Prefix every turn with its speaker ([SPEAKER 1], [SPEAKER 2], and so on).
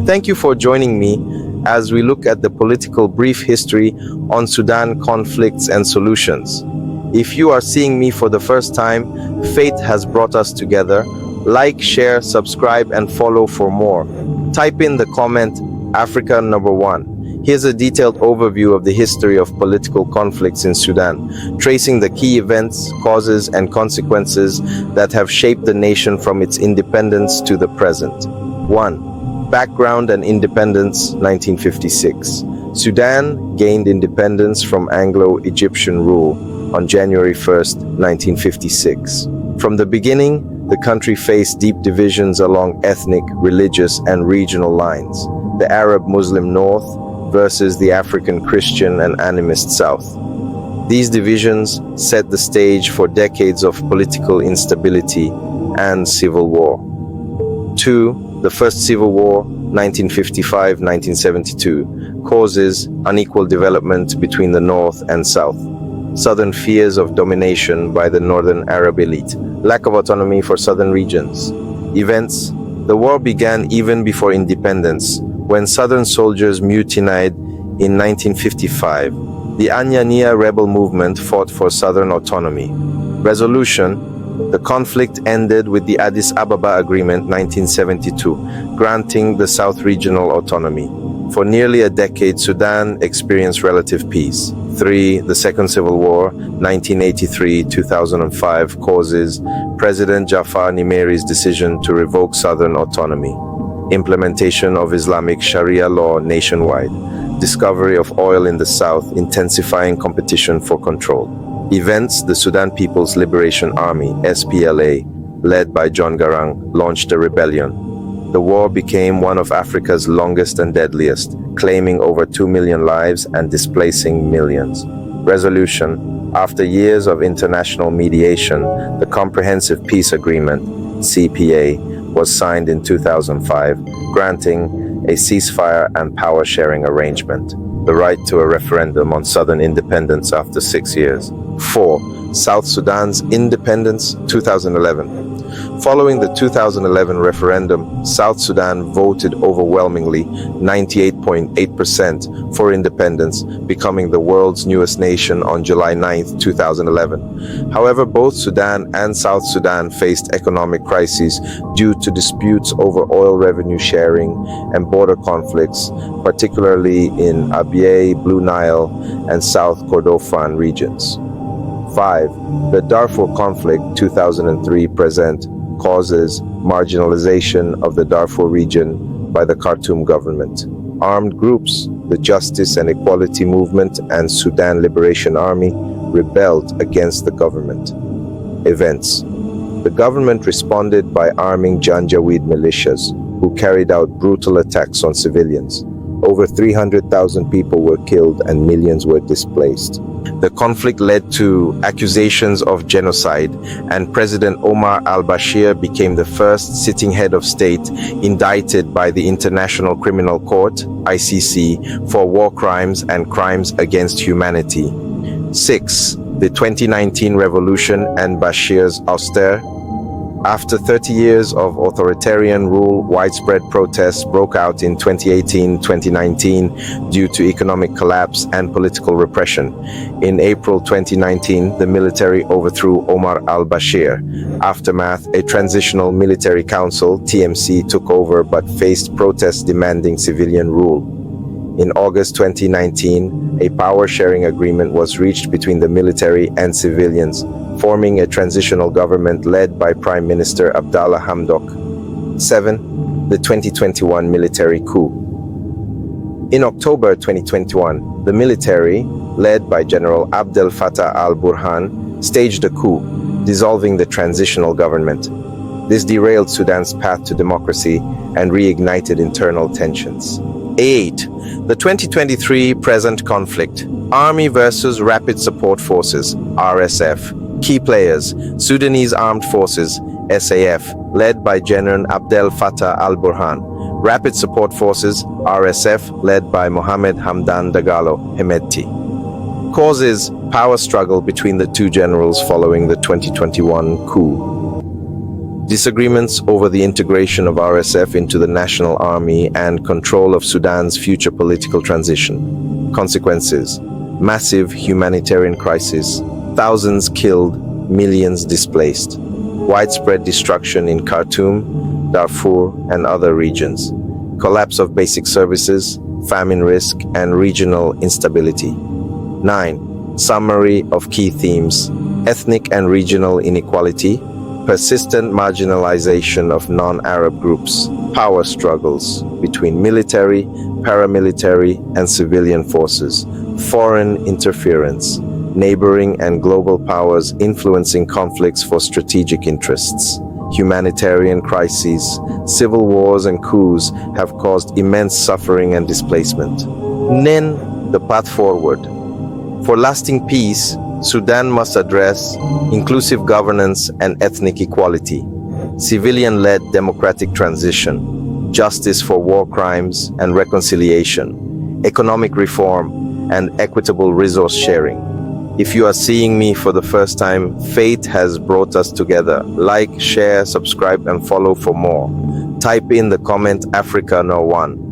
[SPEAKER 1] Thank you for joining me as we look at the political brief history on Sudan conflicts and solutions. If you are seeing me for the first time, fate has brought us together. Like, share, subscribe, and follow for more. Type in the comment Africa number 1. Here's a detailed overview of the history of political conflicts in Sudan, tracing the key events, causes, and consequences that have shaped the nation from its independence to the present. 1. Background and independence, 1956. Sudan gained independence from Anglo-Egyptian rule on January 1st, 1956. From the beginning, the country faced deep divisions along ethnic, religious, and regional lines. The Arab-Muslim North versus the African Christian and animist South. These divisions set the stage for decades of political instability and civil war. 2. The First Civil War, 1955-1972, causes unequal development between the North and South. Southern fears of domination by the Northern Arab elite. Lack of autonomy for southern regions. Events. The war began even before independence, when southern soldiers mutinied in 1955. The Anyanya rebel movement fought for southern autonomy. Resolution. The conflict ended with the Addis Ababa Agreement 1972, granting the South regional autonomy. For nearly a decade, Sudan experienced relative peace. 3. The Second Civil War, 1983-2005, causes President Jafar Nimeri's decision to revoke southern autonomy. Implementation of Islamic Sharia law nationwide. Discovery of oil in the south, intensifying competition for control. Events. The Sudan People's Liberation Army, SPLA, led by John Garang, launched a rebellion. The war became one of Africa's longest and deadliest, claiming over 2 million lives and displacing millions. Resolution. After years of international mediation, the Comprehensive Peace Agreement, CPA, was signed in 2005, granting a ceasefire and power-sharing arrangement. The right to a referendum on southern independence after 6 years. 4. South Sudan's independence, 2011. Following the 2011 referendum, South Sudan voted overwhelmingly, 98.8%, for independence, becoming the world's newest nation on July 9, 2011. However, both Sudan and South Sudan faced economic crises due to disputes over oil revenue sharing and border conflicts, particularly in Abyei, Blue Nile, and South Kordofan regions. 5. The Darfur conflict, 2003-present, causes marginalization of the Darfur region by the Khartoum government. Armed groups, the Justice and Equality Movement and Sudan Liberation Army, rebelled against the government. Events. The government responded by arming Janjaweed militias, who carried out brutal attacks on civilians. Over 300,000 people were killed and millions were displaced. The conflict led to accusations of genocide, and President Omar al-Bashir became the first sitting head of state indicted by the International Criminal Court, ICC, for war crimes and crimes against humanity. 6. The 2019 revolution and Bashir's ouster. After 30 years of authoritarian rule, widespread protests broke out in 2018-2019 due to economic collapse and political repression. In April 2019, the military overthrew Omar al-Bashir. Aftermath, a transitional military council, TMC, took over but faced protests demanding civilian rule. In August 2019, a power-sharing agreement was reached between the military and civilians, forming a transitional government led by Prime Minister Abdallah Hamdok. 7. The 2021 military coup. In October 2021, the military, led by General Abdel Fattah al-Burhan, staged a coup, dissolving the transitional government. This derailed Sudan's path to democracy and reignited internal tensions. 8. The 2023 present conflict. Army versus Rapid Support Forces, RSF. Key players, Sudanese Armed Forces, SAF, led by General Abdel Fattah al-Burhan. Rapid Support Forces, RSF, led by Mohamed Hamdan Dagalo, Hemedti. Causes: power struggle between the two generals following the 2021 coup. Disagreements over the integration of RSF into the national army and control of Sudan's future political transition. Consequences: massive humanitarian crisis, thousands killed, millions displaced, widespread destruction in Khartoum, Darfur, and other regions, collapse of basic services, famine risk, and regional instability. 9. Summary of key themes: ethnic and regional inequality, persistent marginalization of non-Arab groups, power struggles between military, paramilitary, and civilian forces, foreign interference, neighboring and global powers influencing conflicts for strategic interests. Humanitarian crises, civil wars, and coups have caused immense suffering and displacement. Then, the path forward. For lasting peace, Sudan must address inclusive governance and ethnic equality, civilian-led democratic transition, justice for war crimes and reconciliation, economic reform, and equitable resource sharing. If you are seeing me for the first time, fate has brought us together. Like, share, subscribe, and follow for more. Type in the comment Africa No 1.